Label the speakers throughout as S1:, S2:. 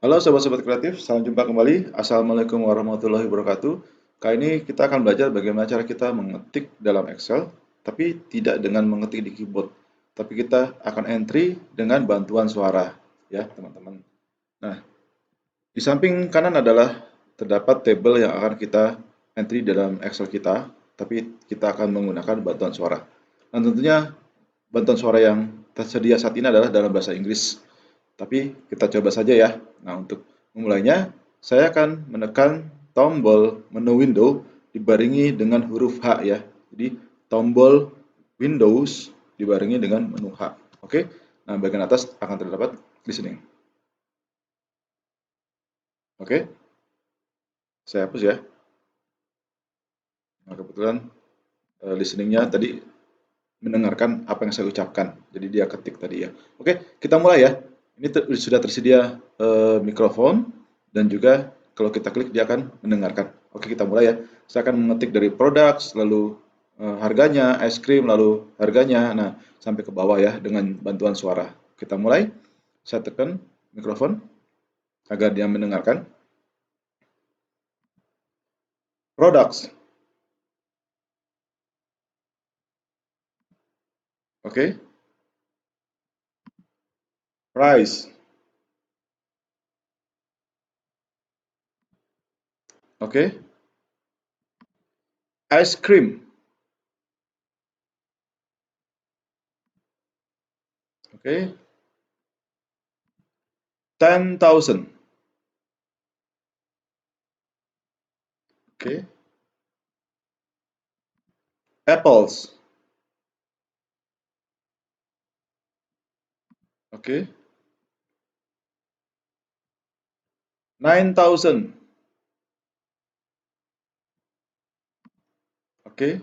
S1: Halo sobat-sobat kreatif, salam jumpa kembali. Assalamualaikum warahmatullahi wabarakatuh. Kali ini kita akan belajar bagaimana cara kita mengetik dalam Excel, tapi tidak dengan mengetik di keyboard, tapi kita akan entry dengan bantuan suara, ya teman-teman. Nah, di samping kanan adalah terdapat tabel yang akan kita entry dalam Excel kita, tapi kita akan menggunakan bantuan suara. Dan tentunya bantuan suara yang tersedia saat ini adalah dalam bahasa Inggris. Tapi kita coba saja ya. Nah, untuk memulainya, saya akan menekan tombol menu window dibarengi dengan huruf H ya. Jadi tombol Windows dibarengi dengan menu H. Oke. Nah, bagian atas akan terdapat listening. Oke. Saya hapus ya. Nah, kebetulan listeningnya tadi mendengarkan apa yang saya ucapkan. Jadi dia ketik tadi ya. Oke, kita mulai ya. Ini sudah tersedia mikrofon dan juga kalau kita klik dia akan mendengarkan. Oke, kita mulai ya. Saya akan mengetik dari products, lalu harganya, es krim, lalu harganya. Nah, sampai ke bawah ya dengan bantuan suara. Kita mulai. Saya tekan mikrofon agar dia mendengarkan. Products. Oke. Price. Oke. Ice cream. Oke. 10,000. Oke. Apples. Oke. 9,000. Oke.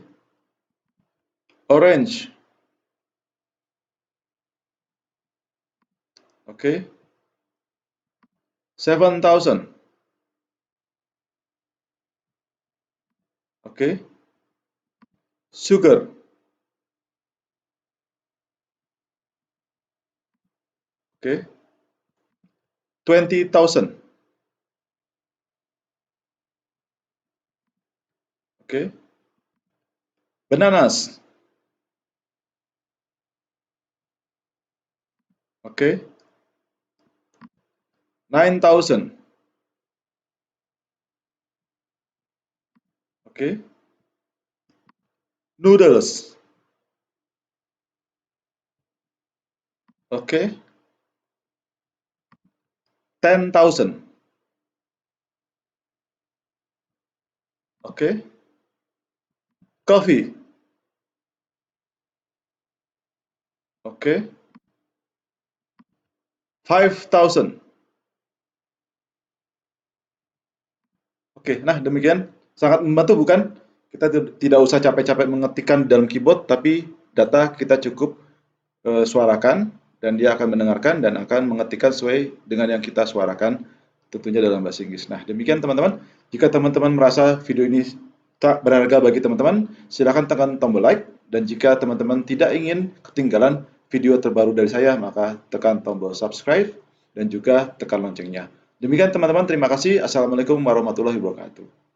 S1: Orange. Oke. 7,000. Oke. Sugar. Oke. 20,000. Oke. Bananas. Oke. 9,000. Oke. Noodles. Oke. 10,000. Oke. Coffee. Oke. 5,000. Oke, nah demikian sangat membantu bukan? Kita tidak usah capek-capek mengetikkan dalam keyboard, tapi data kita cukup suarakan dan dia akan mendengarkan dan akan mengetikkan sesuai dengan yang kita suarakan tentunya dalam bahasa Inggris. Nah, demikian teman-teman. Jika teman-teman merasa video ini tak berharga bagi teman-teman, silakan tekan tombol like dan jika teman-teman tidak ingin ketinggalan video terbaru dari saya, maka tekan tombol subscribe dan juga tekan loncengnya. Demikian teman-teman, terima kasih. Assalamualaikum warahmatullahi wabarakatuh.